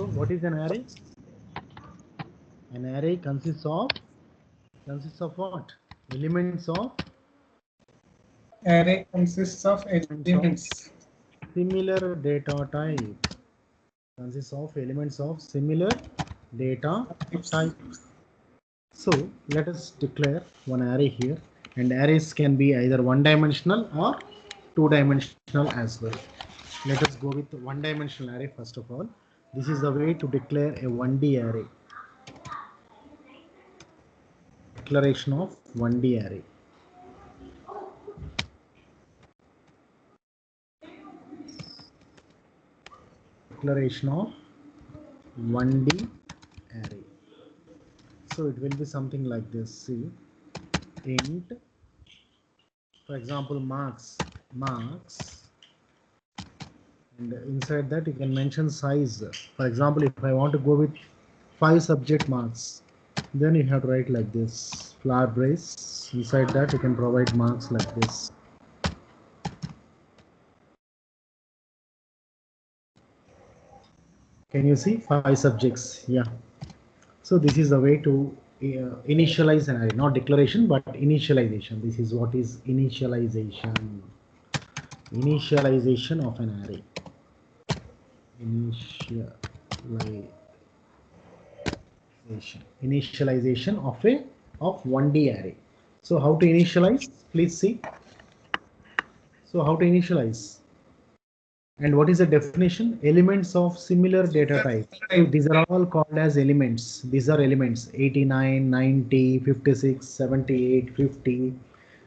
So what is an array? An array consists of what? Elements of Array consists of elements. Similar data type. Consists of elements of similar data type. So let us declare one array here, and arrays can be either one-dimensional or two-dimensional as well. Let us go with one-dimensional array first of all. This is the way to declare a 1D array. Declaration of 1D array. Declaration of 1D array. So it will be something like this. See, int, for example, marks, and inside that you can mention size. For example, if I want to go with 5 subject marks, then you have to write like this, flower brace. Inside that you can provide marks like this. Can you see 5 subjects? Yeah. So this is the way to initialize an array, not declaration but initialization. This is what is initialization. Initialization of an array. Initialization of 1D array. So how to initialize? Please see. So how to initialize? And what is the definition? Elements of similar data type. So these are all called as elements. These are elements 89, 90, 56, 78, 50.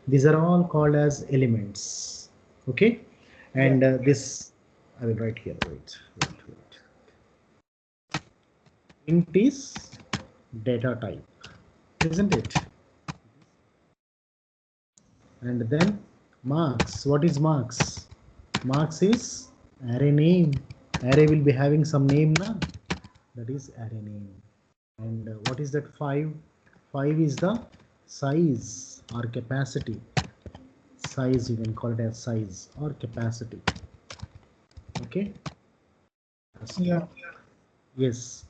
These are all called as elements. Okay. And this I will write here. Wait. Int is data type, isn't it? And then marks. What is marks? Marks is array name. Array will be having some name now. That is array name. And what is that 5? 5 is the size or capacity. Size, you can call it as size or capacity. Okay. Yeah. Yes.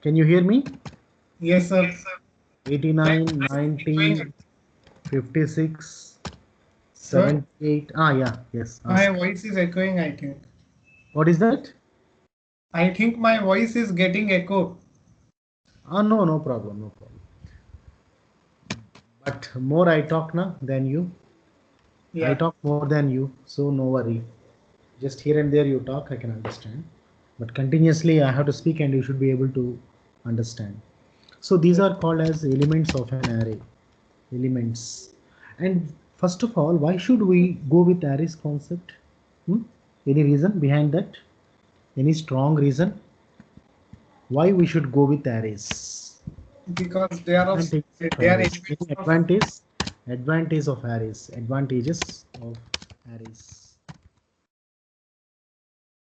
Can you hear me? Yes, sir. 89, 90, 56, 78. Yeah. Yes. My voice is echoing, I think. What is that? I think my voice is getting echo. No problem. But more I talk now than you. Yeah. I talk more than you, so no worry. Just here and there you talk, I can understand. But continuously I have to speak and you should be able to understand. So these are called as elements of an array. Elements. And first of all, why should we go with arrays concept? Any reason behind that? Any strong reason? Why we should go with arrays? Because they are advantage of arrays. Advantages of arrays.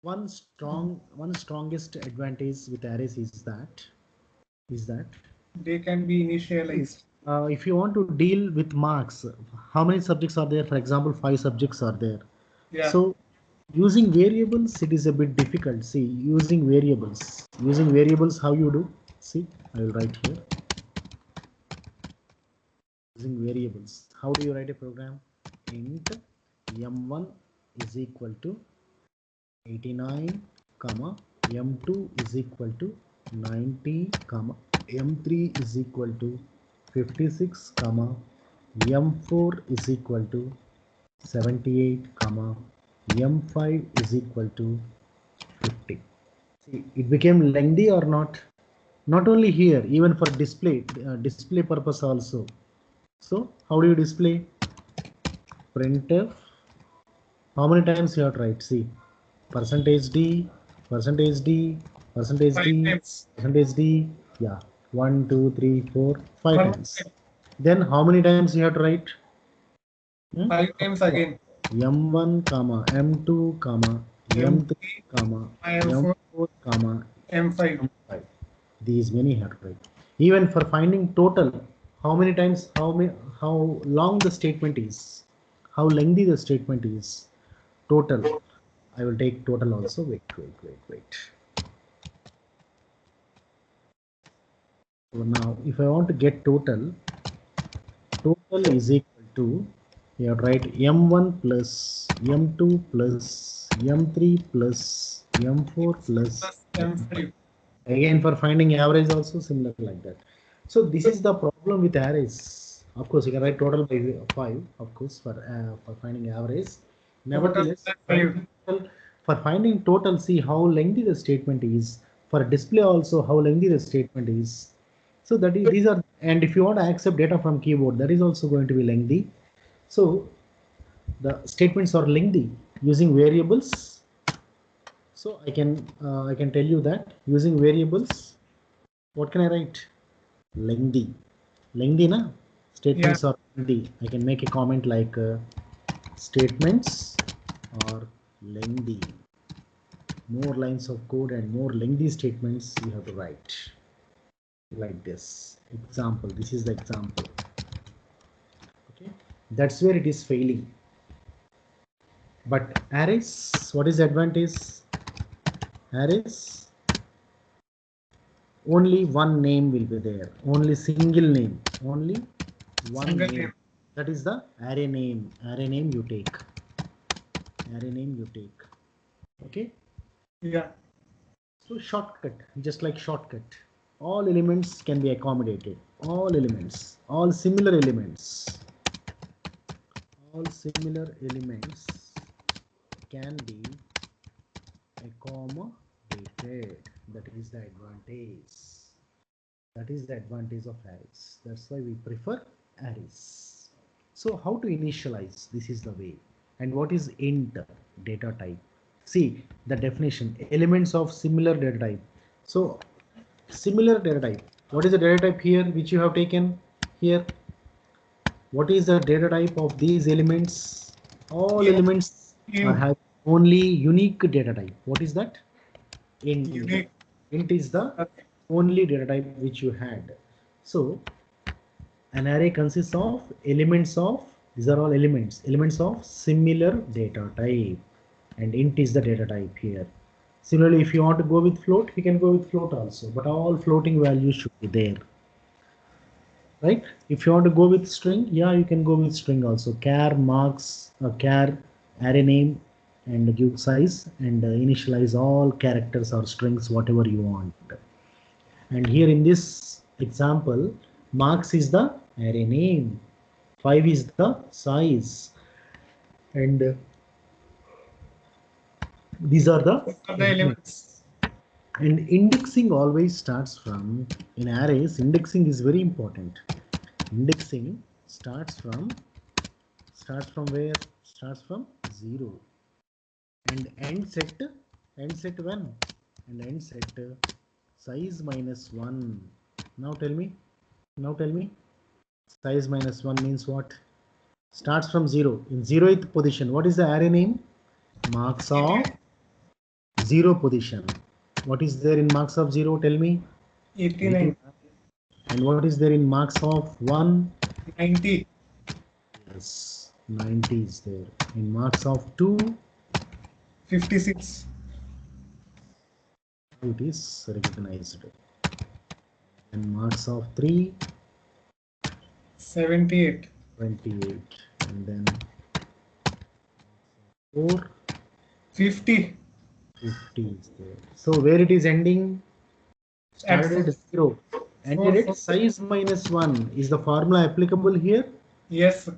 One strongest advantage with arrays is that they can be initialized. If you want to deal with marks, how many subjects are there? For example, 5 subjects are there. Yeah. So using variables, it is a bit difficult. See, using variables, how you do? See, I will write here. Using variables, how do you write a program? Int m1 is equal to 89, m2 is equal to 90, m3 is equal to 56, m4 is equal to 78, m5 is equal to 50. See, it became lengthy or not? Not only here, even for display purpose also. So how do you display? Printf. How many times you have to write? See, %d, yeah, 1, 2, 3, 4, 5 times. Then how many times you have to write? 5 times again. m1, m2, m3, m4, m5. These many have to write. Even for finding total, how many times, how long the statement is, how lengthy the statement is. Total. I will take total also. Wait. So now if I want to get total is equal to, you have to write m1 plus m2 plus m3 plus m4 plus Plus m5. M5. Again, for finding average also similar like that. So this is the problem with arrays. Of course, you can write total by 5, of course, for finding average. Total Nevertheless, plus 5. for finding total, see how lengthy the statement is. For display also, how lengthy the statement is. So that is, these are, and if you want to accept data from keyboard, that is also going to be lengthy. So the statements are lengthy using variables. So I can tell you that using variables, what can I write? Lengthy. Lengthy, na? Yeah. Statements are lengthy. I can make a comment like statements are lengthy. More lines of code and more lengthy statements you have to write. Like this. Example. This is the example. Okay. That's where it is failing. But arrays, what is the advantage? Arrays, only one name will be there. Only single name. Only one Single name. name. That is the array name. Array name you take. Array name you take. Okay. Yeah. So shortcut, just like shortcut. All elements can be accommodated. All elements. All similar elements. All similar elements can be accommodated. That is the advantage. That is the advantage of arrays. That's why we prefer arrays. So how to initialize? This is the way. And what is int data type? See the definition, elements of similar data type. So similar data type. What is the data type here which you have taken here? What is the data type of these elements? All In, elements are in have only unique data type. What is that? Int. unique. Int is the Okay. only data type which you had. So an array consists of elements of, these are all elements of similar data type, and int is the data type here. Similarly, if you want to go with float, you can go with float also, but all floating values should be there, right? If you want to go with string, yeah, you can go with string also. Char marks, char array name, and give size, and initialize all characters or strings, whatever you want. And here in this example, marks is the array name, 5 is the size, and these are the These are the elements. elements. And indexing always starts from, in arrays, indexing is very important. Indexing starts from where? Starts from 0. And end set when? And end set size minus 1. Now tell me. Now tell me. Size minus 1 means what? Starts from 0. In 0th position, what is the array name? Marks of 0 position. What is there in marks of 0? Tell me. 89. 80. And what is there in marks of 1? 90. Yes, 90 is there. In marks of 2, 56. it is recognized. And marks of 3, 78. 28. And then 4, 50. 50 is there. So where it is ending? At Started at 0. Ended 4. at size minus 1. Is the formula applicable here? Yes.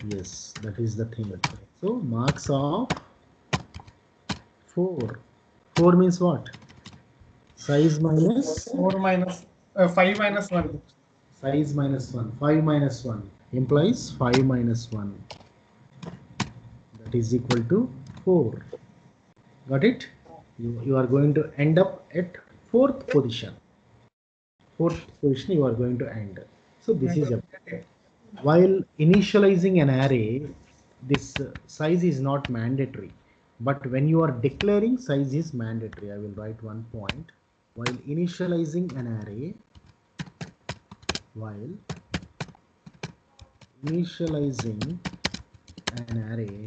Yes, that is the thing. So marks of 4. 4 means what? Size minus 4 minus 5 minus 1. size minus 1. 5 minus 1 implies 5 minus 1. That is equal to 4. Got it? You are going to end up at 4th position. 4th position you are going to end. So this is a, while initializing an array, this size is not mandatory. But when you are declaring, size is mandatory. I will write one point. While initializing an array, while initializing an array,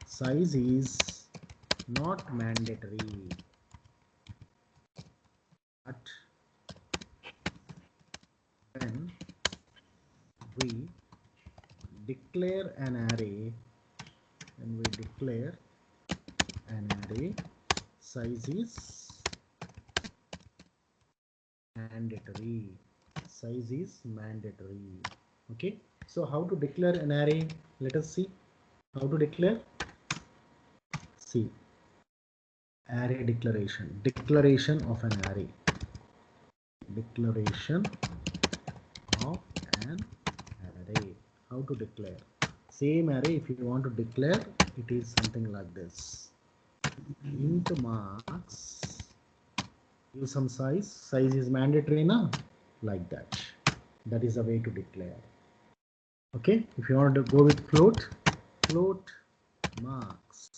size is not mandatory, but we declare an array, and we declare an array, size is mandatory. Size is mandatory. Okay. So how to declare an array? Let us see how to declare. See, array declaration. Declaration of an array. Declaration of an array. How to declare? Same array, if you want to declare, it is something like this. Int marks, give some size. Size is mandatory now, like that. That is the way to declare. Okay, if you want to go with float, float marks,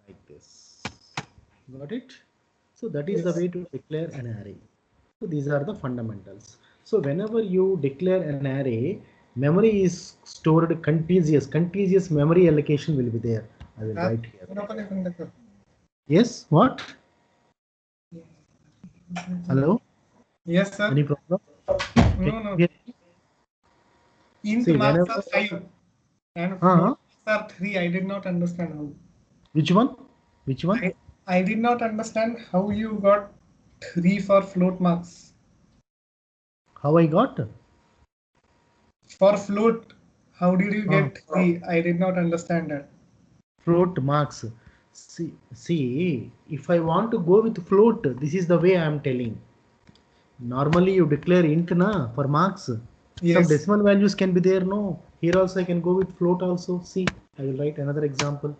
like this. Got it? So that is the way to declare an array. So these are the fundamentals. So whenever you declare an array, memory is stored contiguous. Contiguous memory allocation will be there. I will write here. Yes, what? Hello? Yes, sir. Any problem? No, no. Yeah. Int See, marks whenever, are 5 and float marks are 3. I did not understand how. which one? Which one? I did not understand how you got 3 for float marks. How I got? For float, how did you get 3? I did not understand that. Float marks. See, if I want to go with float, this is the way I am telling. Normally you declare int na for marks. Yes. Some decimal values can be there. No, here also I can go with float also. See, I will write another example.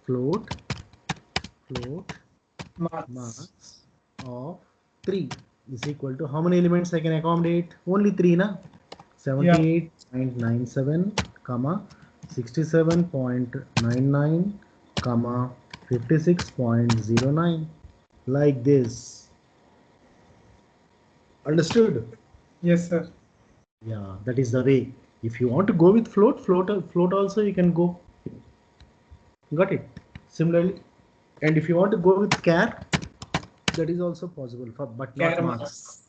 Float marks of 3 is equal to how many elements I can accommodate? Only 3 na. 78.97 comma 67.99 comma 56.09, like this. Understood? Yes, sir. Yeah, that is the way. If you want to go with float also you can go. Got it? Similarly, and if you want to go with char, that is also possible, but not marks.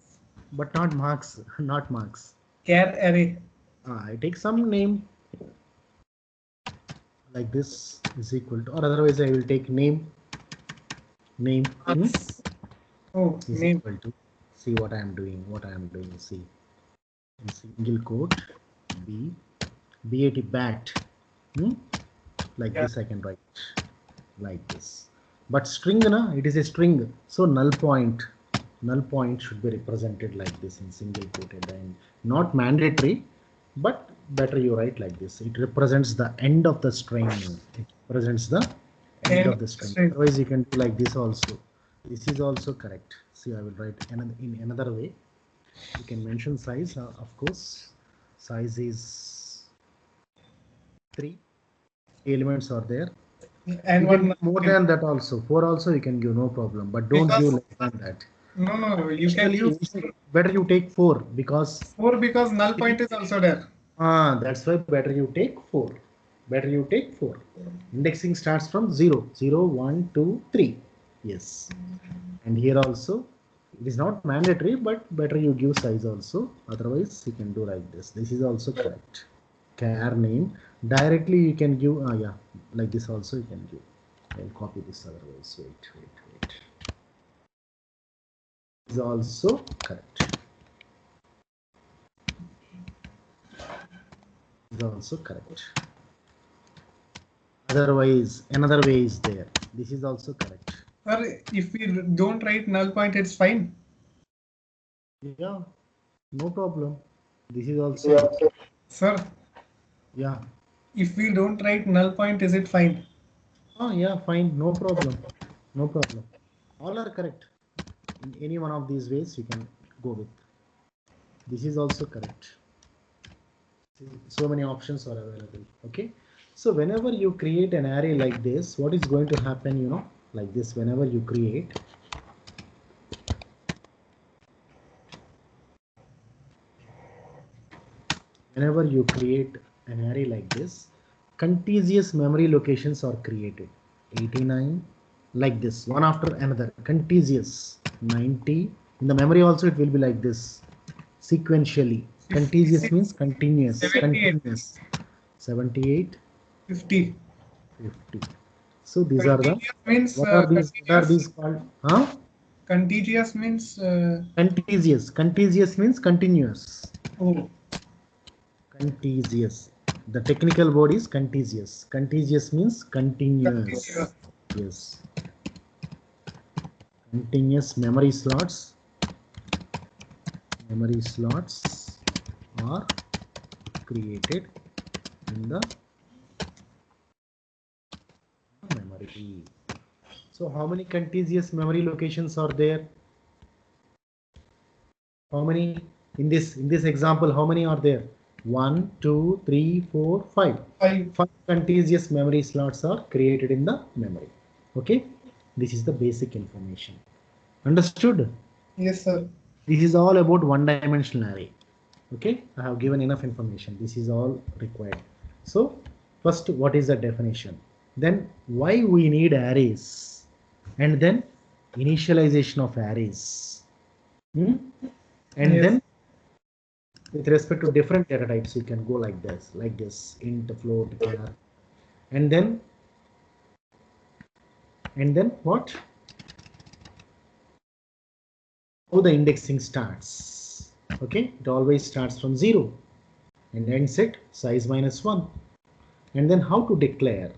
But not marks. Not marks. Char array. I take some name like this is equal to, or otherwise I will take name. Oh, is name. equal to, see what I am doing. See, in single quote bat. Like this I can write like this. But string na, it is a string, so null point should be represented like this in single quoted, and not mandatory, but better you write like this. It represents the end of the string. It represents the end of the string. Otherwise you can do like this also. This is also correct. See, I will write in another way. You can mention size, of course. Size is 3 elements are there. And you can more than that also. 4 also you can give, no problem. But don't give less than that. No. You can use better you take 4 because 4 because null point is also there. That's why better you take 4. Better you take 4. Indexing starts from 0, 0, 1, 2, 3. Yes. And here also it is not mandatory, but better you give size also. Otherwise you can do like this. This is also correct. Char name directly you can give. Yeah, like this also you can give. I'll copy this otherwise. Wait. Is also correct. Is also correct. Otherwise, another way is there. This is also correct. Sir, if we don't write null point, it's fine. Yeah, no problem. This is also. Sir. Yeah. If we don't write null point, is it fine? Yeah, fine. No problem. No problem. All are correct. In any one of these ways you can go with. This is also correct. So many options are available. Okay. So whenever you create an array like this, what is going to happen, like this, whenever you create an array like this, contiguous memory locations are created. 89, like this, one after another, contiguous. 90, in the memory also it will be like this, sequentially. Contiguous means continuous. 78. Continuous. 78, 50. 50. So these are the, Contiguous means what are these? What are continuous. these called? Huh? Contiguous means Contiguous. Contiguous means continuous. oh, Contiguous. The technical word is contiguous. Contiguous means continuous. continuous. Yes. Continuous memory slots. Memory slots are created in the memory. So how many contiguous memory locations are there? How many in this example? How many are there? 1, 2, 3, 4, 5. 5. 5 contiguous memory slots are created in the memory. Okay, this is the basic information. Understood? Yes, sir. This is all about one-dimensional array. Okay, I have given enough information. This is all required. So first, what is the definition? Then why we need arrays, and then initialization of arrays. And Yes. then with respect to different data types, you can go like this, int, float, char, and then what? How the indexing starts. Okay, it always starts from 0 and ends at size -1. And then how to declare,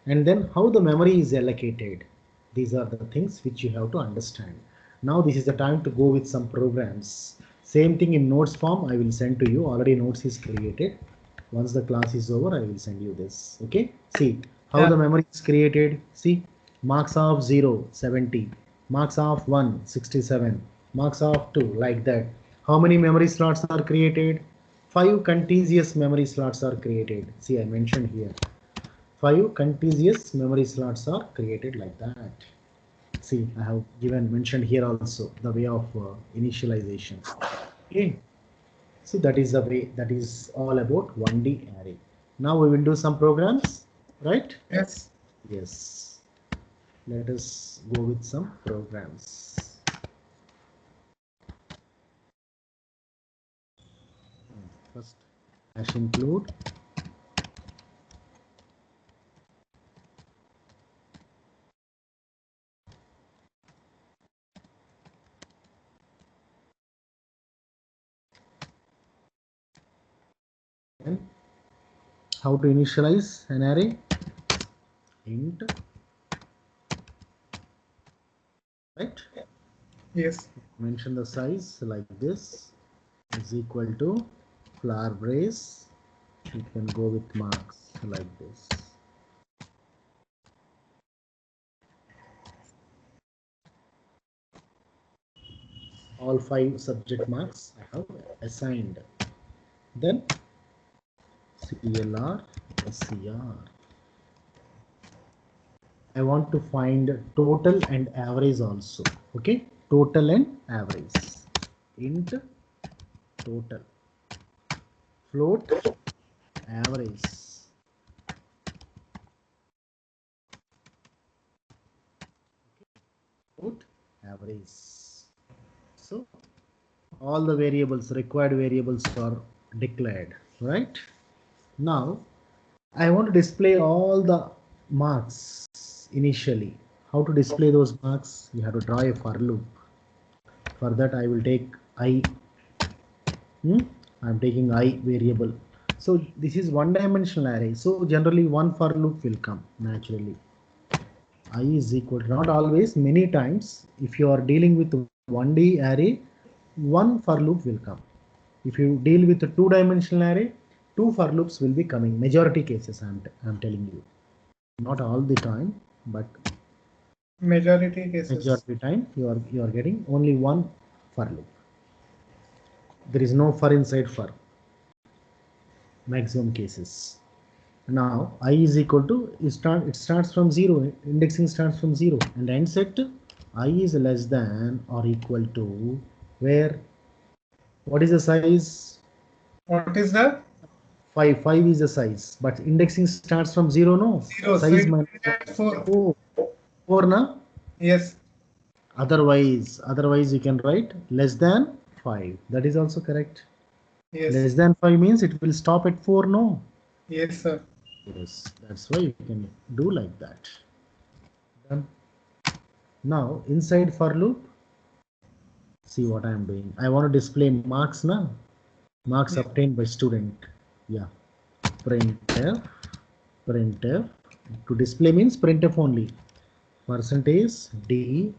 and then how the memory is allocated. These are the things which you have to understand. Now this is the time to go with some programs. Same thing in notes form I will send to you. Already notes is created. Once the class is over, I will send you this. Okay, see how Yeah. the memory is created. See, marks of 0 70, marks of 1 67, marks of 2, like that. How many memory slots are created? 5 contiguous memory slots are created. See, I mentioned here 5 contiguous memory slots are created like that. See, I have given mentioned here also the way of initialization. Okay, so that is the way, that is all about 1D array. Now we will do some programs, right? Yes. Yes. Let us go with some programs. First, hash include. And how to initialize an array? Int, right? Yes. Mention the size like this is equal to flower brace. You can go with marks like this. All 5 subject marks I have assigned. Then CLR, SCR. I want to find total and average also. Okay, total and average. Int total, float average, float average. So all the variables, required variables are declared, right? Now I want to display all the marks initially. How to display those marks? You have to draw a for loop. For that I will take I. I'm taking I variable. So this is one-dimensional array. So generally one for loop will come naturally. I is equal to, not always, many times if you are dealing with 1D array, one for loop will come. If you deal with a two-dimensional array, two for loops will be coming. Majority cases I'm telling you. Not all the time, but Majority cases. majority time you are getting only one for loop. There is no for inside for, maximum cases. Now I is equal to, it starts from 0, indexing starts from 0 and ends at I is less than or equal to, where, what is the size? What is the 5 is the size, but indexing starts from 0, no, 0? So size it minus will get 4. 4, 4 na. Yes. Otherwise you can write less than 5, that is also correct. Yes. Less than 5 means it will stop at 4, no? Yes, sir. Yes, that's why you can do like that. Done. Now inside for loop, see what I am doing. I want to display marks now. Marks Yes. obtained by student. Yeah. Printf, printf. To display means printf only. Percentage D.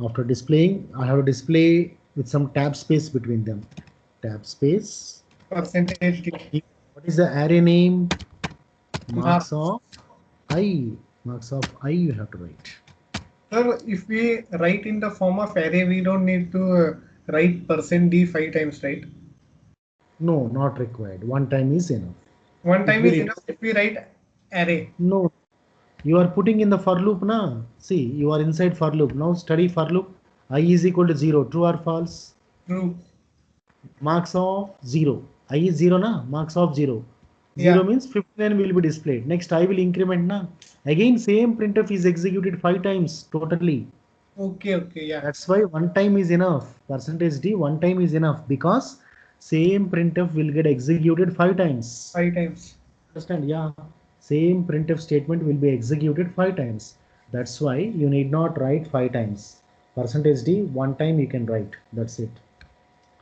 After displaying, I have to display with some tab space between them. Tab space. Percentage D. What is the array name? Mark. Marks of I. Marks of I you have to write. Sir, if we write in the form of array, we don't need to write percent %d 5 times, right? No, not required. One time is enough. One If time we is enough require, if we write array. no, you are putting in the for loop now. See, you are inside for loop. Now study for loop. I is equal to 0. True or false? True. Marks of 0. I is 0 na? Marks of 0. 0 Yeah. means 59 will be displayed. Next I will increment na. Again same printf is executed 5 times totally. Okay, okay, yeah. That's why one time is enough. Percentage D one time is enough because same printf will get executed 5 times. 5 times. Understand? Yeah. Same printf statement will be executed 5 times. That's why you need not write 5 times. Percentage D one time you can write. That's it.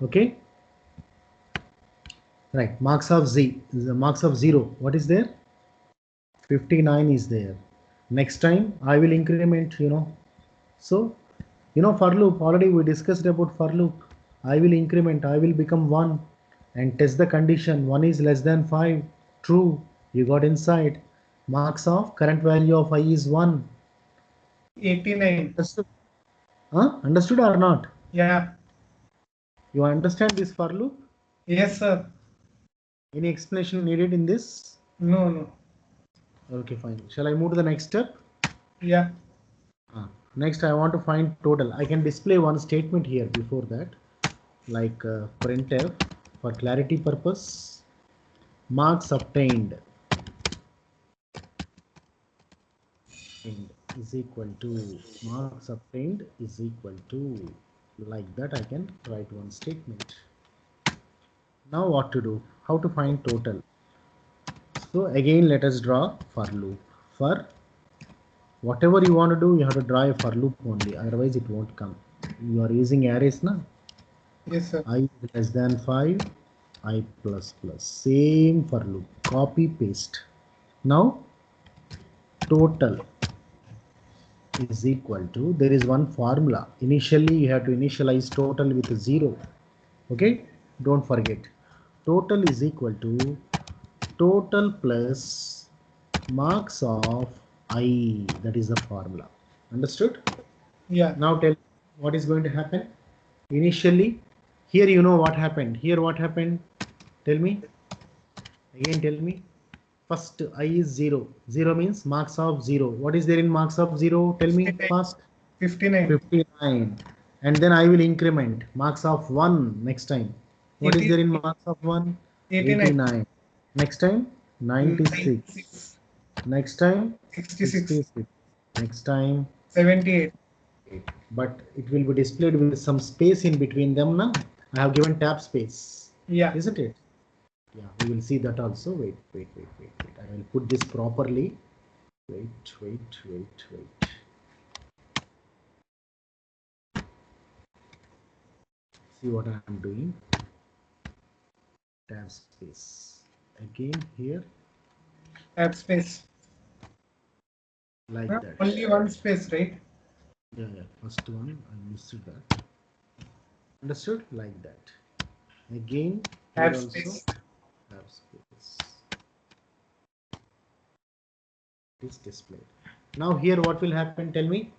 Okay. Right. Marks of Z. The marks of 0. What is there? 59 is there. Next time I will increment. So, for loop, already we discussed about for loop. I will increment, I will become 1 and test the condition. 1 is less than 5. True. You got inside. Marks of current value of I is 1. 89. Understood? Huh? Understood or not? Yeah. You understand this for loop? Yes, sir. Any explanation needed in this? No, no. Okay, fine. Shall I move to the next step? Yeah. Next, I want to find total. I can display one statement here before that, like printf for clarity purpose. Marks obtained is equal to marks obtained is equal to, like that I can write one statement. Now what to do? How to find total? So again let us draw for loop. For whatever you want to do, you have to draw a for loop only, otherwise it won't come. You are using arrays now. Yes, sir. I is less than 5, I plus plus. Same for loop. Copy paste. Now total is equal to, there is one formula. Initially you have to initialize total with 0. Okay, don't forget. Total is equal to total plus marks of I. That is the formula. Understood? Yeah. Now tell what is going to happen. Initially, here you know what happened. Here what happened? Tell me. Again tell me. First I is 0. 0 means marks of 0. What is there in marks of 0? Tell me 59. fast. 59. 59. And then I will increment marks of 1 next time. What is 80, there in marks of 1? 89. 89. Next time 96. 96. Next time 66. 66. Next time 78. 8. But it will be displayed with some space in between them now. I have given tab space. Yeah. Isn't it? Yeah, we will see that also. Wait. I will put this properly. Wait. See what I am doing. Tab space. Again here, Tab space. like Huh? that. Only one space, right? Yeah. First one, I missed that. Understood? Like that. Again, here Tab also, space. tab space. It is displayed. Now here what will happen? Tell me.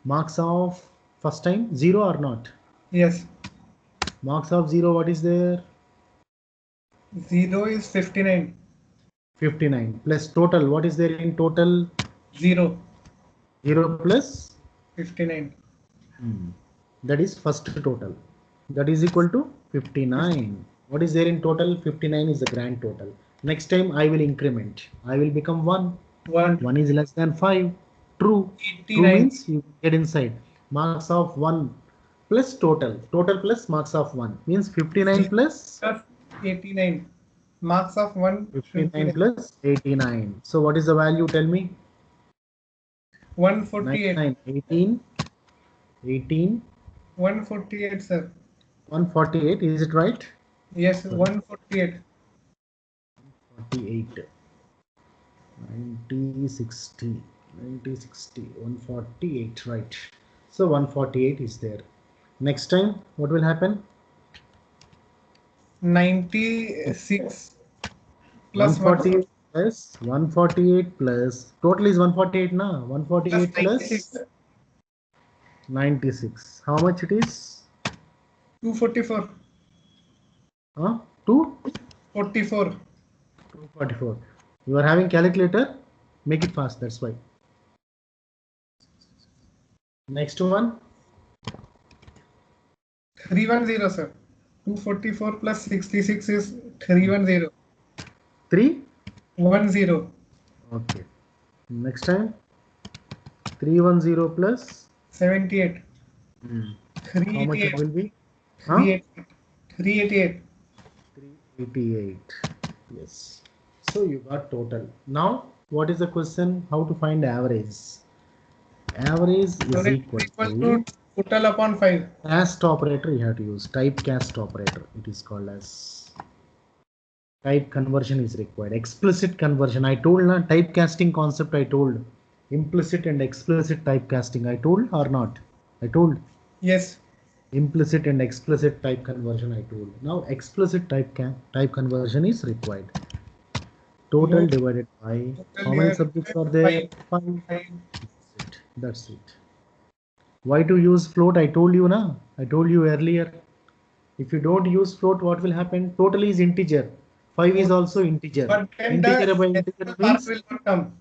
Marks of first time 0 or not? Yes. Marks of 0, what is there? 0 is 59. 59 plus total. What is there in total? 0. 0 plus 59. that is first total. That is equal to 59. What is there in total? 59 is the grand total. Next time I will increment. I will become 1. 1. 1 is less than 5. True. True 89. means you get inside. Marks of 1 plus total. Total plus marks of 1 means 59 plus 89. Marks of 1 should be 59 there. plus 89. So what is the value? Tell me. 148. 99, 18, 18, 148, sir. 148. Is it right? Yes, Sorry, 148. 48. 90, 60, 90, 60, 148. Right. So 148 is there. Next time, what will happen? 96 plus 1 148 plus 148 plus total is 148 na? plus 148 plus 96. 96. How much it is? 244. Huh? 2? 44. 244. You are having calculator? Make it fast. That's why. Next one. 310, sir. 244 plus 66 is 310. 3? 10. Okay. Next time. 310 plus. 78. How much it 388. will be? Huh? 388. 388. 388. Yes. So you got total. Now, what is the question? How to find average? Average is Average equal is equal to to total upon 5. cast operator. You have to use typecast operator. It is called as type conversion is required. Explicit conversion. I told na typecasting concept. I told implicit and explicit typecasting. I told or not? I told Yes. implicit and explicit type conversion. I told. Now explicit type conversion is required. Total Load divided by total how many divided subjects by are there? 5. 5. 5. That's it. Why to use float? I told you na. I told you earlier. If you don't use float, what will happen? Total is integer. 5 is Four. also integer. But then Integer the by integer decimal part means will not come.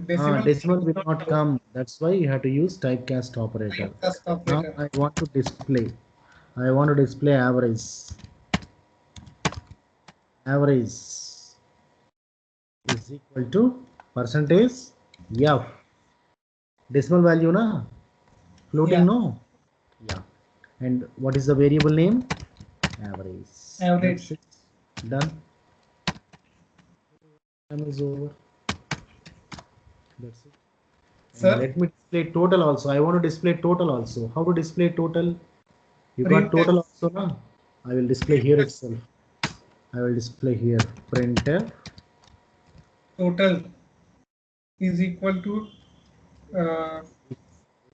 Decimal decimal part will will not not come. come. That's why you have to use typecast operator. Typecast Now operator. I want to display. I want to display average. Average is equal to percentage F. Decimal value na? Floating Yeah. no? Yeah. And what is the variable name? Average. That's Average. it. Done. Time is over. That's it. And Sir, let me display total also. I want to display total also. How to display total? You got printf. total also na? I will display here itself. I will display here. Printf Total is equal to uh,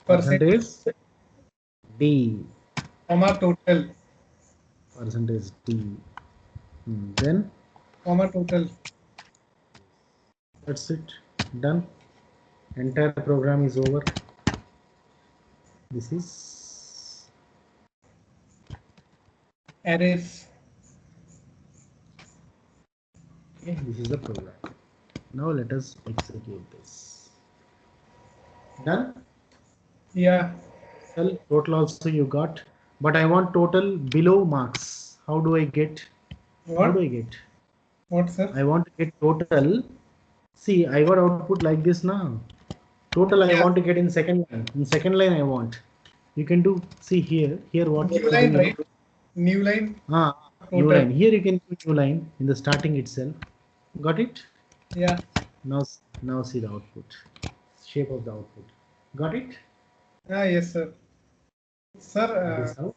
percentage percentage D. comma total Percentage D. Then comma total. that's it. Done. Entire program is over. This is Arrays. okay. This is the program. Now let us execute this. Done. Yeah. Well, total also you got, but I want total below marks. How do I get? How do What? I get? What, sir? I want to get total. See, I got output like this now. Total I Yeah. want to get in second line. In second line I want. You can do. See here. Here what New to do? line, You know. right? New line. New Total. line. Here you can do new line in the starting itself. Got it? Yeah. Now, now see the output. Shape of the output. Got it? Ah, yes, sir. Sir, That is how.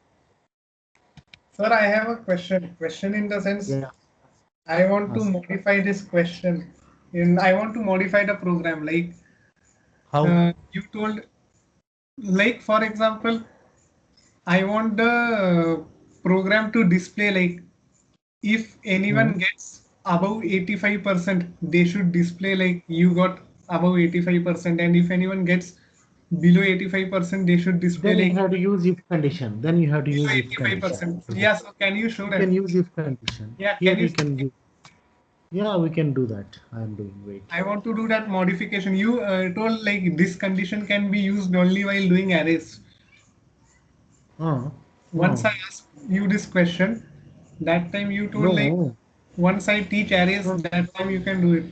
sir, I have a question. Question in the sense, Yeah. I want to Ask. modify this question. I want to modify the program. Like How? you told, like for example, I want the program to display like if Hmm. anyone gets above 85%, they should display like you got above 85%, and if anyone gets below 85%, they should display Then you like have to use if condition. Then you have to below use if condition. 85%. Yeah, so can you show You that? can use if condition. Yeah, Here can we you? can use. Yeah, we can do that. I am doing. Wait. I want to do that modification. You told like this condition can be used only while doing arrays. Uh, Once uh, I asked you this question, that time you told like no. once I teach arrays, No. that time you can do it.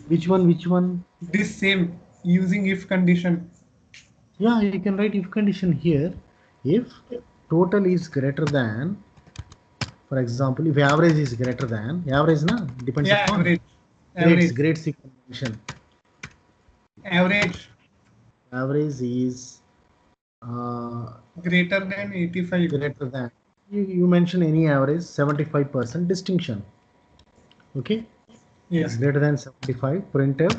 Which one? Which one? This same using if condition. Yeah, you can write if condition here. If total is greater than For example, if average is greater than average, na depends Yeah, upon average. grades. Average. Grades you can mention. Average Average is uh, greater than 85. greater than. You mention any average 75% distinction. Okay, Yes. greater than 75. Printf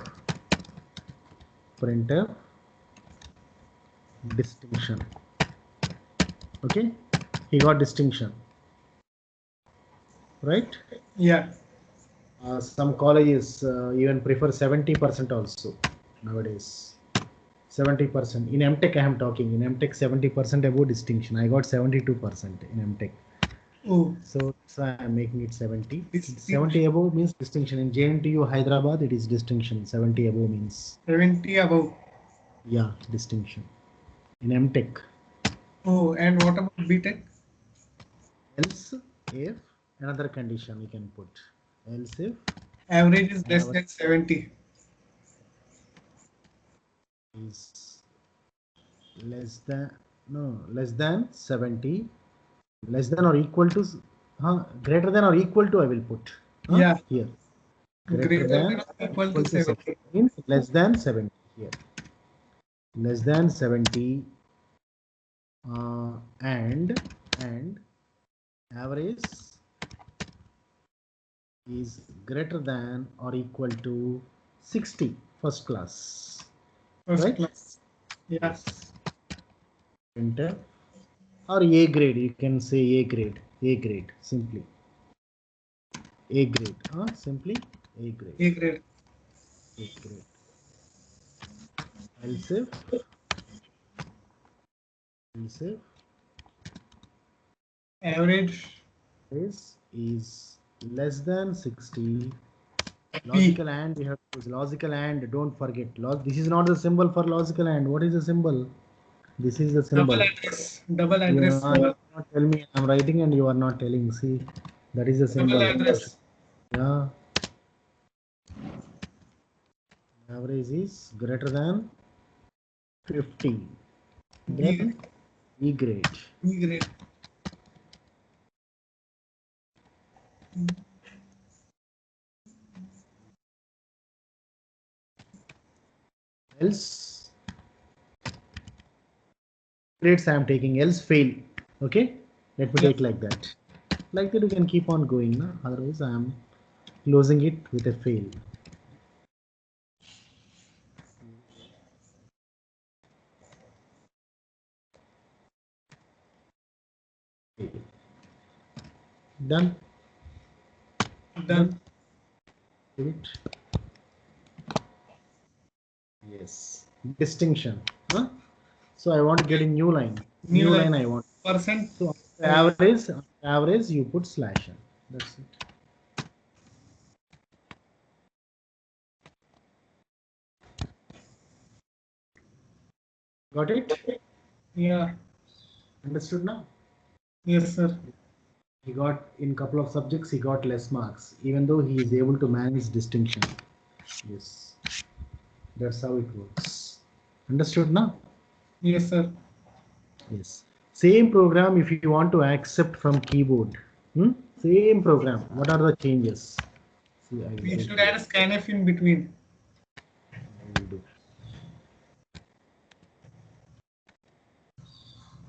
distinction. Okay, he got distinction, right? Yeah. Some colleges even prefer 70% also nowadays. 70%. In MTech, I am talking. In MTech, 70% above distinction. I got 72% in MTech. Oh, So I am making it 70. distinction. 70 above means distinction. In JNTU, Hyderabad, it is distinction. 70 above means, 70 above. yeah, distinction. In MTech, Oh, and what about BTech? else if another condition we can put. Else if Average is less average than 70. is less than, no, less than 70, less than or equal to, greater than or equal to I will put, Yeah, here. Greater greater than than or or equal equal to to 70 70. means less than 70 here. Less than 70, and average is greater than or equal to 60, first class, First right? class. Yeah. Yes. Enter. Or A grade, you can say A grade, simply A grade, simply A grade, A grade. A grade. Else if Average is less than 60. P. Logical and, we have to use logical and, don't forget. This is not the symbol for logical and. What is the symbol? This is the Double symbol. address. Double You address. not tell me I'm writing and you are not telling. See, that is the Double symbol. address. Yeah. Average is greater than 50. B. Then E grade. B grade. Else grades I am taking. Else fail. Okay. Let me Yeah. take like that. Like that you can keep on going. Na? Otherwise I am closing it with a fail. Done. Done. Done. Give it. Yes. Distinction. Huh? So I want to get a new line. New New line. line I want. Percent. So Uh, average you put slash n. That's it. Got it? yeah. Understood now? Yes, sir. He got in couple of subjects he got less marks, even though he is able to manage distinction. Yes. That's how it works. Understood now? Yes, sir. Yes. Same program if you want to accept from keyboard. Hmm? Same program. What are the changes? See, I will We do should here. add scanf in between. I will do.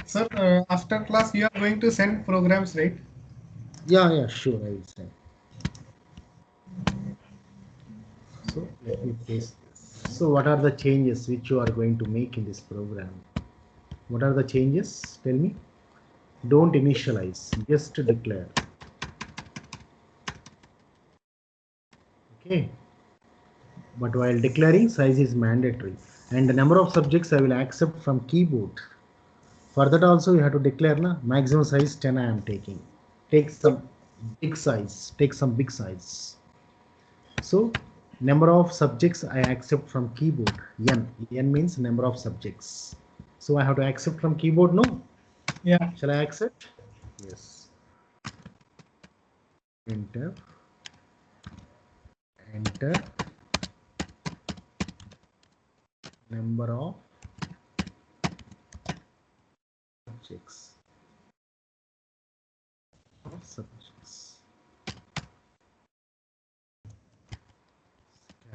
Sir, after class, you are going to send programs, right? Yeah, sure, I will send. So let me paste this. So what are the changes which you are going to make in this program? What are the changes? Tell me. Don't initialize, just declare. Okay. But while declaring, size is mandatory. And the number of subjects I will accept from keyboard. For that also you have to declare maximum size 10 I am taking. Take some big size. Take some big size. So number of subjects I accept from keyboard. N. N means number of subjects. So I have to accept from keyboard, no? Yeah. Shall I accept? Yes. Enter. Enter. Number of subjects.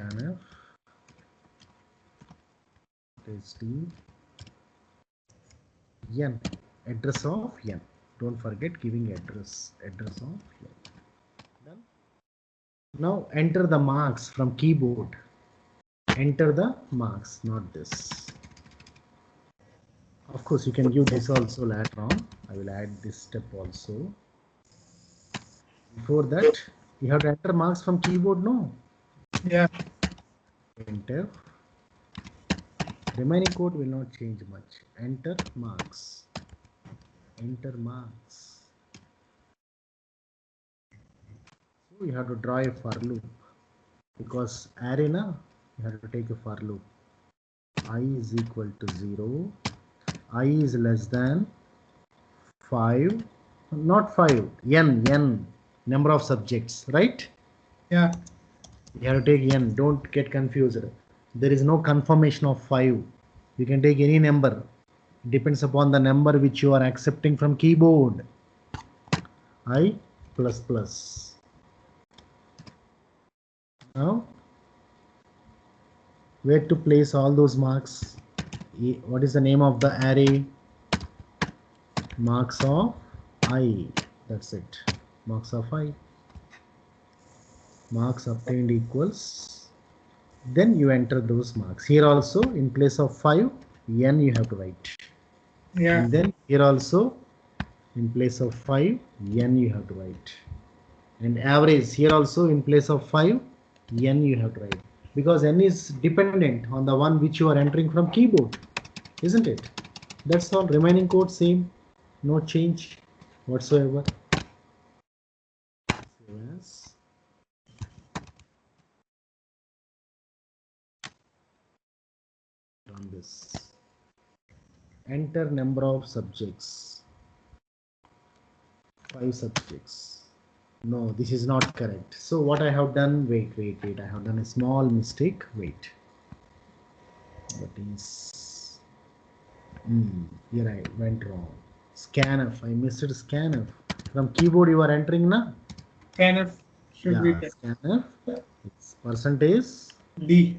scanf testing n, address of n. Don't forget giving address of n. Done. Now enter the marks from keyboard. Enter the marks, not this. Of course, you can give this also later on. I will add this step also. Before that, you have to enter marks from keyboard, no? Yeah. Enter. Remaining code will not change much. Enter marks. Enter marks. So you have to draw a for loop. Because array na, you have to take a for loop. I is equal to 0. I is less than 5. Not 5. N. Number of subjects, right? Yeah. You have to take n. Don't get confused. There is no confirmation of 5. You can take any number. It depends upon the number which you are accepting from keyboard. I plus plus. Now, where to place all those marks? What is the name of the array? Marks of I. That's it. Marks of I. Marks obtained equals. Then you enter those marks. Here also, in place of 5, n you have to write. Yeah. And then here also, in place of 5, n you have to write. And average, here also in place of 5, n you have to write. Because n is dependent on the one which you are entering from keyboard. Isn't it? That's all. Remaining code same. No change whatsoever. Yes. On this. Enter number of subjects. 5 subjects. No, this is not correct. So what I have done, wait. I have done a small mistake. Wait. What is, here I went wrong. Scanf. I missed scanf. From keyboard you are entering na? Scanf should be scanf. It's percentage D.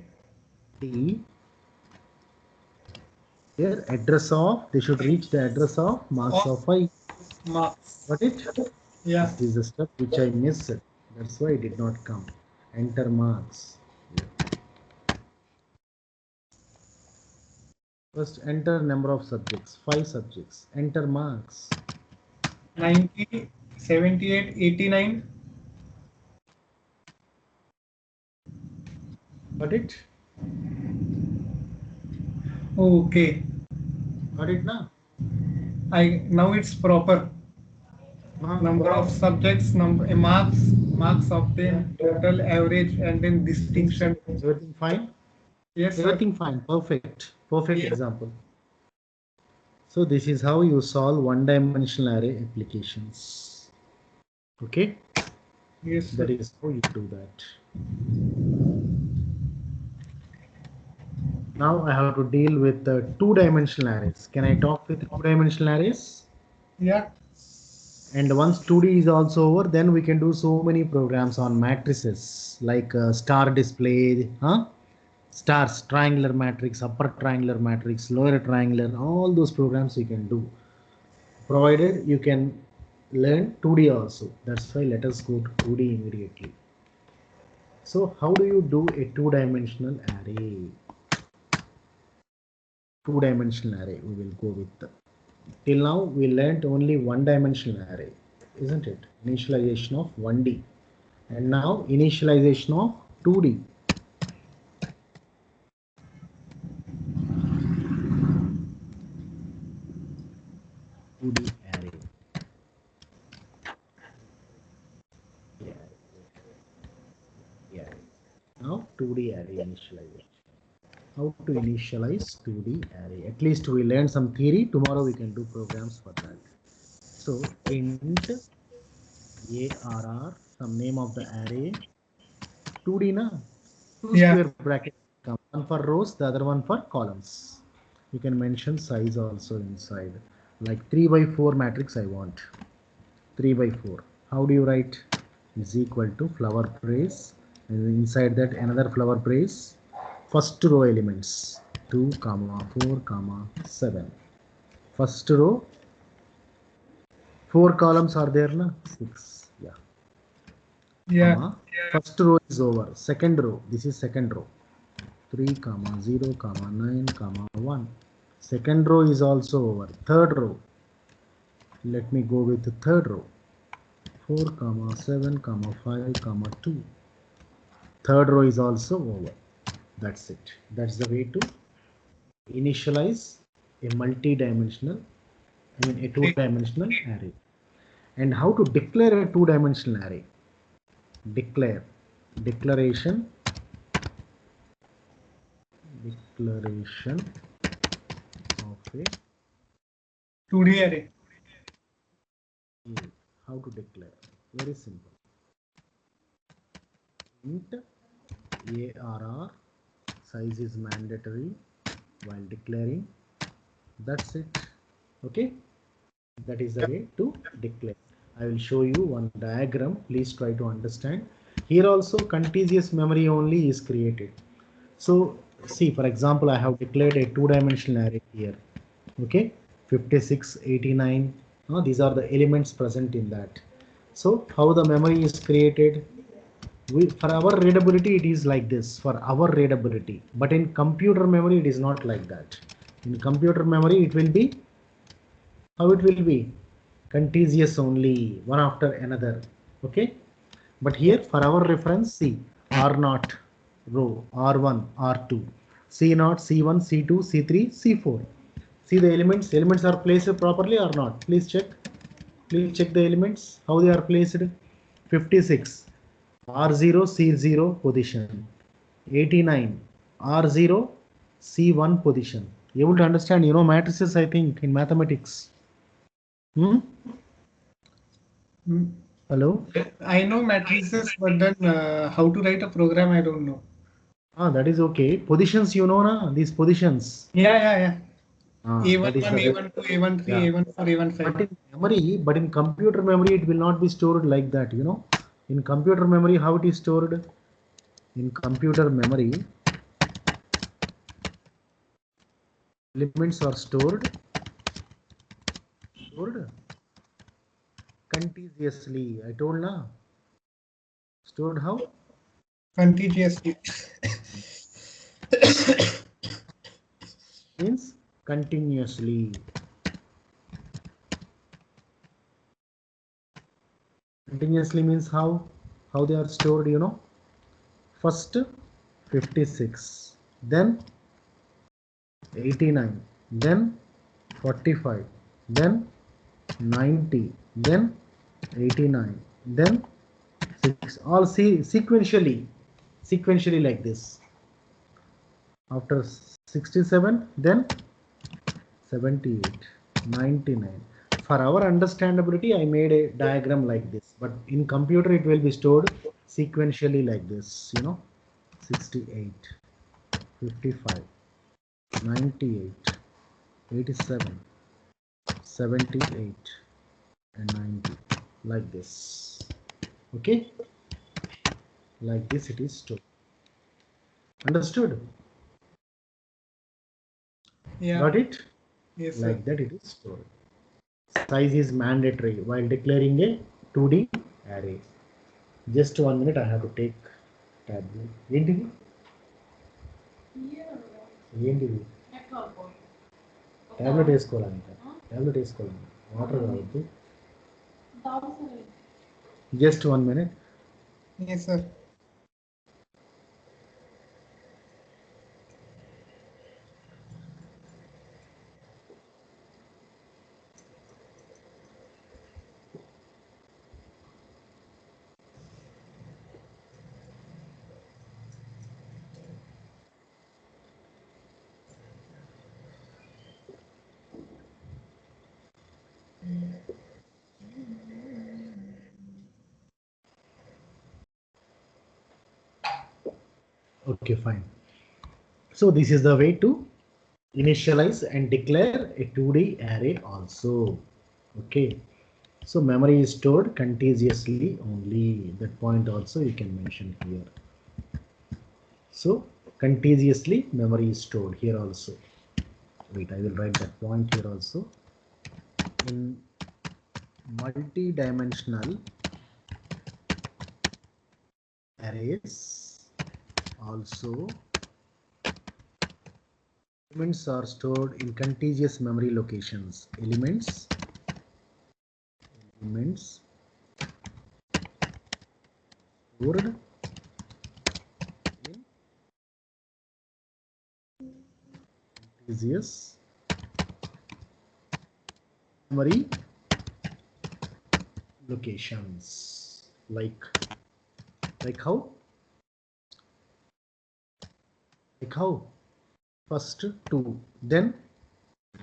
Here address of, they should reach the address of marks of I. Marks. Got it? Yeah. This is the step which I missed. That's why it did not come. Enter marks. First enter number of subjects. 5 subjects. Enter marks. 90, 78, 89. Got it? Okay. Got it now? Now it's proper. Number of subjects, marks obtained, total, average, and then distinction. Everything fine? Yes, sir. Everything fine. Perfect Yeah. example. So this is how you solve one-dimensional array applications. Okay? Yes, sir. That is how you do that. Now I have to deal with the two-dimensional arrays. Can I talk with two-dimensional arrays? Yeah. And once 2D is also over, then we can do so many programs on matrices like star display, stars, triangular matrix, upper triangular matrix, lower triangular, all those programs you can do. Provided you can learn 2D also. That's why let us go to 2D immediately. So how do you do a two-dimensional array? Two-dimensional array we will go with. Till now we learnt only one-dimensional array, isn't it? Initialization of 1D. And now initialization of 2D. 2D array. Yeah. Now 2D array initialization. How to initialize 2D array? At least we learned some theory. Tomorrow we can do programs for that. So int arr, some name of the array. 2D na? Two square brackets come. One for rows, the other one for columns. You can mention size also inside. Like 3 by 4 matrix I want. 3 by 4. How do you write? Is equal to flower trace and inside that another flower brace, first row elements 2 comma 4 comma 7. First row 4 columns are there na 6, yeah, Yeah. comma first row is over, second row, this is second row 3 comma 0 comma 9 comma 1. Second row is also over. Third row, let me go with the third row 4 comma 7 comma 5 comma 2. Third row is also over. That's it. That's the way to initialize a multi-dimensional, a two-dimensional array. And how to declare a two-dimensional array? Declaration of a 2D array. how to declare? Very simple. Int ARR, size is mandatory while declaring. That's it. Okay, that is the way to declare. I will show you one diagram. Please try to understand. Here also contiguous memory only is created. So see, for example, I have declared a two-dimensional array here. Okay, 56, 89. These are the elements present in that. So how the memory is created? For our readability, it is like this. For our readability, but in computer memory, it is not like that. In computer memory, it will be how it will be contiguous only, one after another. Okay, but here for our reference, see R0 row, R1, R2, C0, C1, C2, C3, C4. See the elements. Elements are placed properly or not? Please check. Please check the elements how they are placed. 56 R0 C0 position, 89 R0 C1 position. Able to understand, matrices, I think, in mathematics. Hello? I know matrices, but then how to write a program, I don't know. That is okay. Positions, na? These positions. Yeah. That is A11, the way. A12, A13, Yeah. A14, A15. But in computer memory, it will not be stored like that, In computer memory, how it is stored? In computer memory, elements are stored contiguously. I told na. Stored how? Contiguously. Means continuously. Continuously means how? How they are stored, First 56, then 89, then 45, then 90, then 89, then 6. All sequentially like this. After 67, then 78, 99. For our understandability, I made a diagram like this, but in computer it will be stored sequentially like this, 68, 55, 98, 87, 78, and 90, like this. Okay, like this it is stored. Understood? Yeah. Got it? Yes, Like sir. that it is stored. Size is mandatory while declaring a 2D array. Just 1 minute, I have to take tablet. ఏంటిది ఏంటిది tablet వేసుకోవాలంట tablet వేసుకోవాలంట water కావద్దు just 1 minute. Yes, sir. Okay, fine. So this is the way to initialize and declare a 2D array also. Okay. So memory is stored contiguously only. That point also you can mention here. So contiguously memory is stored here also. Wait, I will write that point here also. In multi-dimensional arrays also elements are stored in contiguous memory locations. Elements stored in contiguous memory locations. Like how? Like how? First 2, then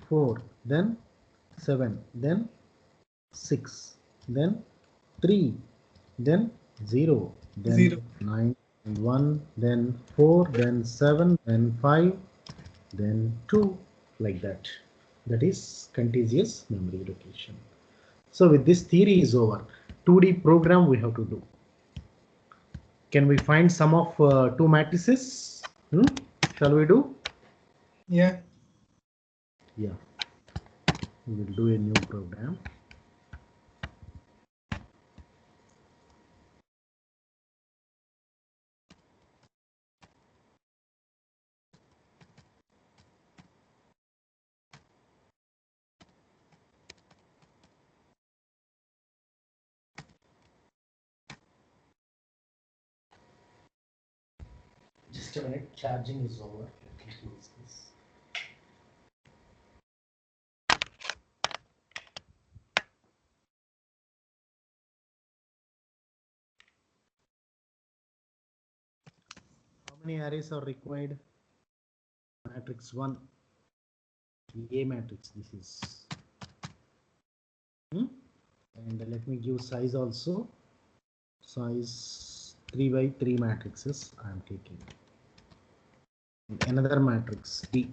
4, then 7, then 6, then 3, then 0, then 0. 9, and 1, then 4, then 7, then 5, then 2, like that. That is contiguous memory location. So with this theory is over. 2D program we have to do. Can we find sum of two matrices? Shall we do? Yeah. Yeah. We will do a new program. Just a minute, charging is over. Let me close this. How many arrays are required? Matrix 1, A matrix. This is. And let me give size also. Size 3 by 3 matrices I am taking. And another matrix D,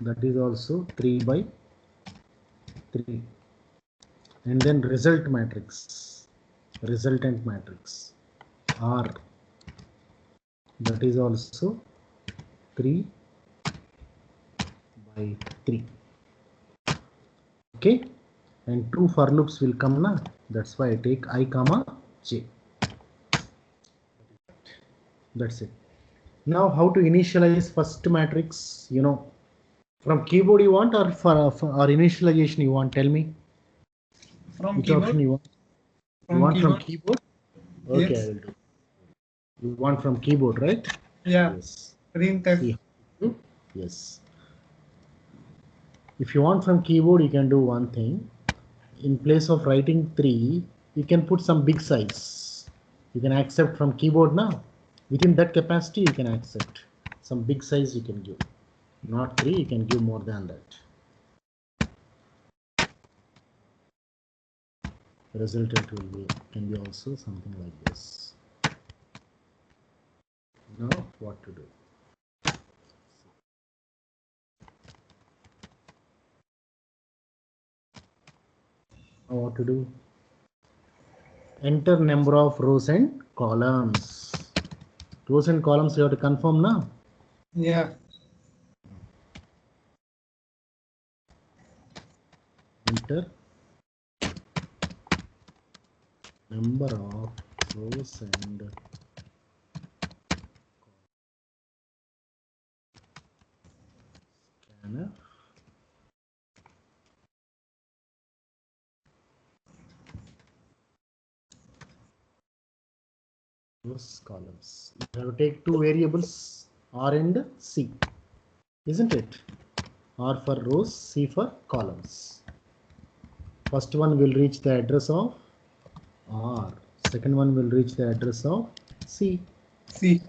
that is also 3 by 3. And then resultant matrix R, that is also 3 by 3. Okay, and two for loops will come now. That's why I take I comma j. That's it. Now how to initialize first matrix? From keyboard you want, or or initialization you want? Tell me From which option keyboard. you want. You From want from keyboard. keyboard? Okay, I Yes. will do. You want from keyboard, right? Yeah. Yes. Printf. See how to do? Yes. If you want from keyboard, you can do one thing. In place of writing 3, you can put some big size. You can accept from keyboard now. Within that capacity, you can accept. Some big size you can give. Not 3, you can give more than that. The resultant can be also something like this. Now, what to do? Now, what to do? Enter number of rows and columns. Rows and columns you have to confirm now. Yeah. Enter number of rows and scanner rows columns. You have to take two variables R and C, isn't it? R for rows, C for columns. First one will reach the address of R. Second one will reach the address of C. C.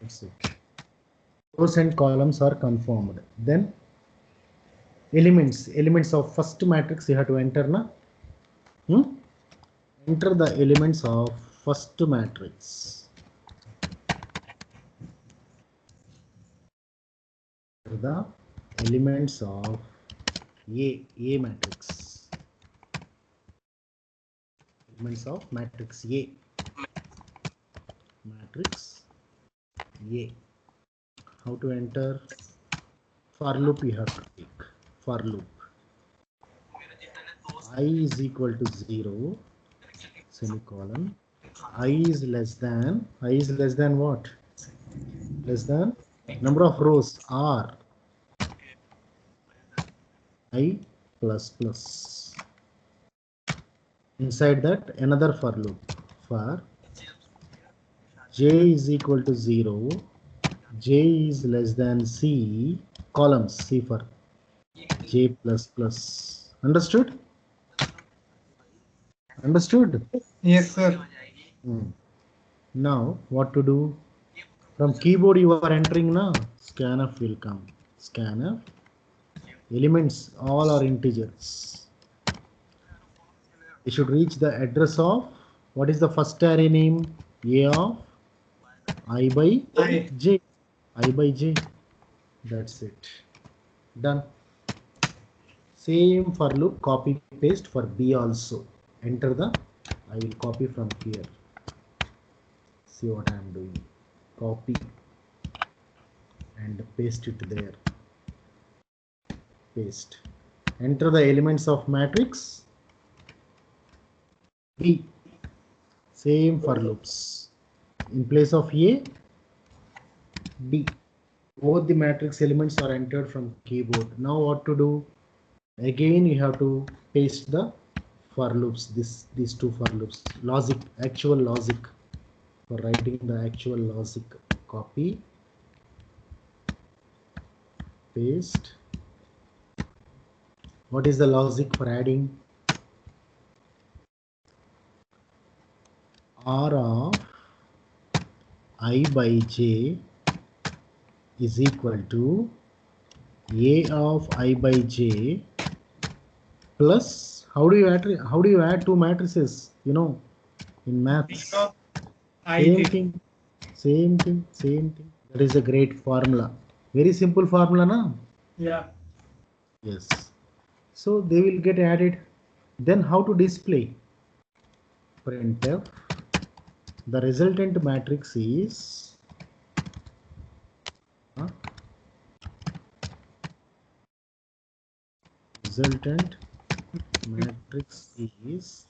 That's it. Rows and columns are confirmed. Then elements of first matrix you have to enter na. Enter the elements of first matrix. The elements of A matrix. Elements of matrix A. Matrix A. How to enter? For loop you have to take. For loop. I is equal to 0, semicolon. I is less than what? Less than number of rows R. I plus plus. Inside that another for loop. For J is equal to 0, J is less than C, columns C for J plus plus. Understood? Understood? Yes, sir. Now what to do? From keyboard you are entering now. Scanf will come. Scanf. Elements all are integers. You should reach the address of what is the first array name? A of I by J. I by J. That's it. Done. Same for loop, copy paste for B also. Enter the, I will copy from here. See what I am doing. Copy and paste it there. Paste. Enter the elements of matrix B. Same for loops. In place of A, B. Both the matrix elements are entered from keyboard. Now what to do? Again you have to paste the for loops. These two for loops. Logic, actual logic. For writing the actual logic. Copy. Paste. What is the logic for adding? R of I by J is equal to A of I by J plus, how do you add two matrices, you know, in maths? Same thing. That is a great formula. Very simple formula, na? Yeah. Yes. So they will get added. Then how to display? Printf. The resultant matrix is resultant matrix is,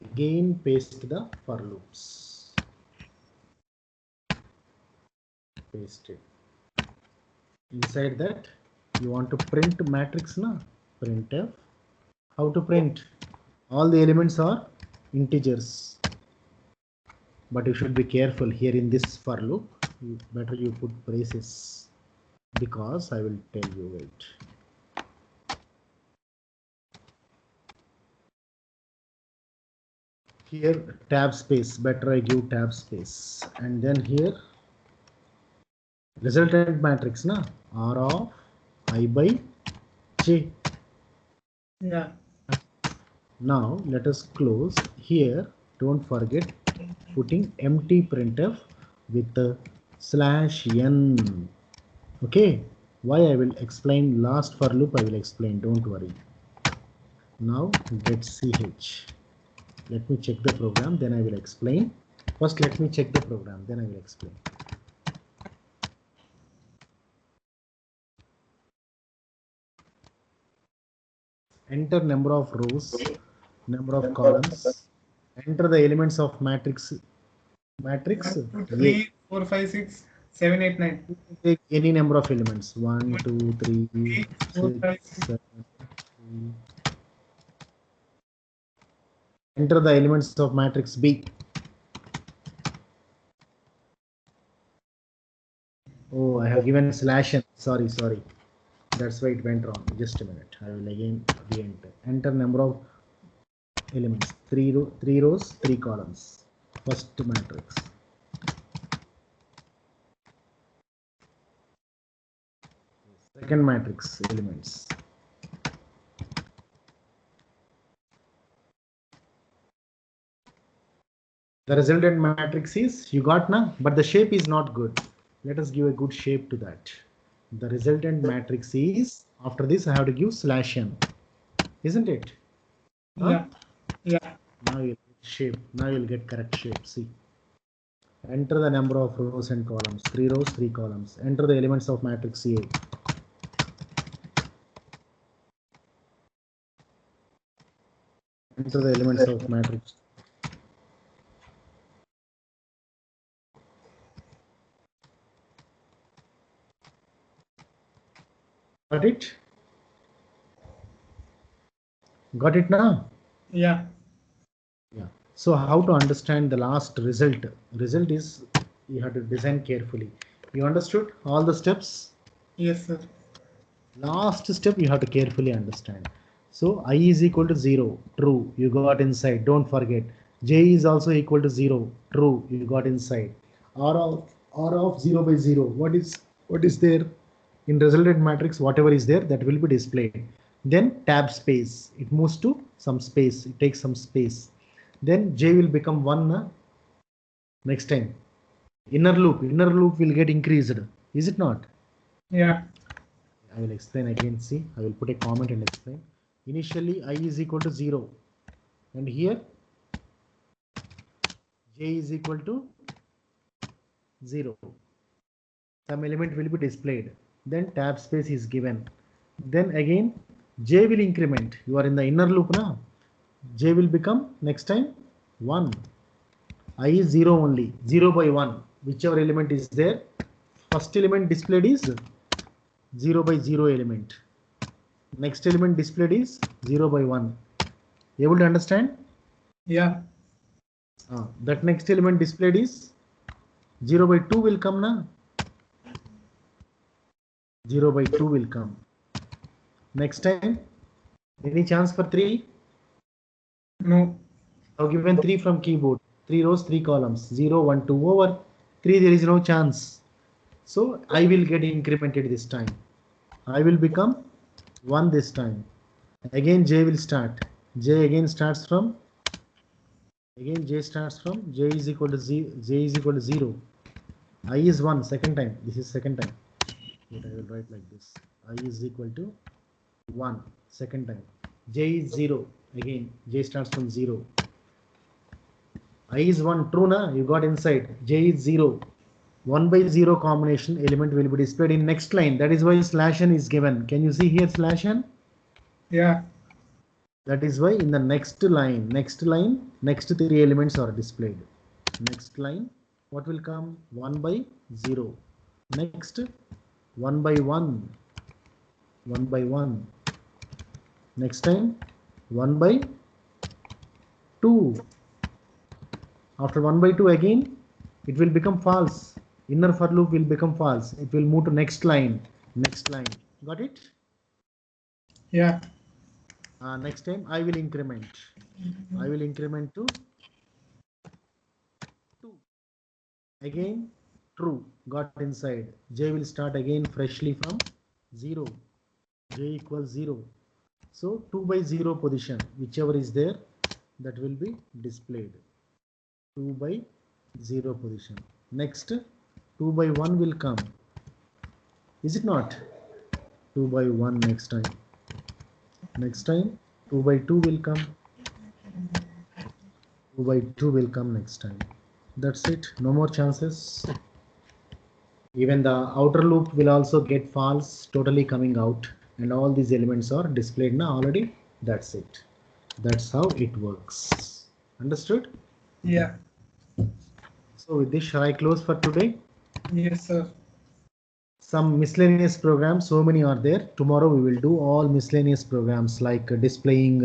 again paste the for loops. Paste it. Inside that you want to print matrix, na? Printf. How to print? All the elements are integers. But you should be careful here in this for loop. Better you put braces, because I will tell you. Wait. Here tab space, better I give tab space, and then here resultant matrix, na? R of I by J. Yeah. Now let us close. Here don't forget putting empty printf with the /n. Okay, why I will explain last for loop. I will explain, don't worry. Now get ch. Let me check the program, then I will explain. First let me check the program, then I will explain. Enter number of rows, number of columns. Enter the elements of matrix 1, 2, 3, 4, 5, 6, 7, 8, 9. Take any number of elements. 1, 2, 3, 4, 5, 6, 7. Enter the elements of matrix B. Oh, I have given /n. Sorry. That's why it went wrong. Just a minute. I will again re-enter. Enter number of elements. 3 rows, 3 columns. First matrix. Second matrix elements. The resultant matrix is, you got now, but the shape is not good. Let us give a good shape to that. The resultant matrix is, after this I have to give /n, isn't it? Yeah. Now you'll get shape. Now you'll get correct shape. See, Enter the number of rows and columns. 3 rows, 3 columns. Enter the elements of matrix A. Enter the elements of matrix. Got it? Got it now? Yeah. Yeah. So how to understand the last result? Result is you have to design carefully. You understood all the steps? Yes, sir. Last step you have to carefully understand. So I is equal to 0. True. You got inside. Don't forget. J is also equal to 0. True. You got inside. R of 0 by 0. What is there? In resultant matrix, whatever is there, that will be displayed. Then tab space. It moves to some space. It takes some space. Then J will become 1 next time. Inner loop will get increased. Is it not? Yeah. I will explain again. See, I will put a comment and explain. Initially, I is equal to 0. And here, J is equal to 0. Some element will be displayed. Then tab space is given. Then again, J will increment. You are in the inner loop now. J will become next time 1. I is 0 only. 0 by 1. Whichever element is there. First element displayed is 0 by 0 element. Next element displayed is 0 by 1. Able to understand? Yeah. That next element displayed is 0 by 2 will come now. 0 by 2 will come. Next time, any chance for 3? No. I've given 3 from keyboard. 3 rows, 3 columns. 0, 1, 2 over. 3 there is no chance. So I will get incremented this time. I will become 1 this time. Again J will start. J again starts from. Again J starts from. J is equal to 0. J is equal to 0. I is 1 second time. This is second time. But I will write like this. I is equal to 1 second time. J is 0. Again J starts from 0. I is 1 true na? You got inside. J is 0. 1 by 0 combination element will be displayed in next line. That is why slash n is given. Can you see here slash n? Yeah. That is why in the next next 3 elements are displayed. Next line, what will come? 1 by 0. Next, 1 by 1. 1 by 1. Next time, 1 by 2. After 1 by 2 again, it will become false. Inner for loop will become false. It will move to next line. Next line. Got it? Yeah. Next time I will increment. I will increment to 2. Again true. Got inside. J will start again freshly from 0. J equals 0. So 2 by 0 position, whichever is there, that will be displayed. 2 by 0 position. Next, 2 by 1 will come. Is it not? 2 by 1 next time. Next time, 2 by 2 will come. 2 by 2 will come next time. That's it. No more chances. Even the outer loop will also get false, totally coming out. And all these elements are displayed now already. That's it. That's how it works. Understood? Yeah. So with this, shall I close for today? Yes, sir. Some miscellaneous programs, so many are there. Tomorrow we will do all miscellaneous programs like displaying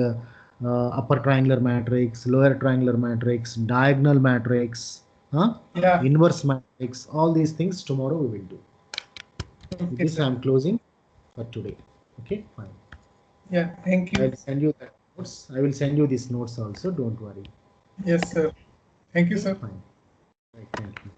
upper triangular matrix, lower triangular matrix, diagonal matrix, Yeah. inverse matrix, all these things tomorrow we will do. With Okay, this I sir. am closing for today. Okay, fine. Yeah. Thank you. I'll send you the notes. I will send you these notes also. Don't worry. Yes, sir. Thank you, Okay, sir. fine. Right, thank you.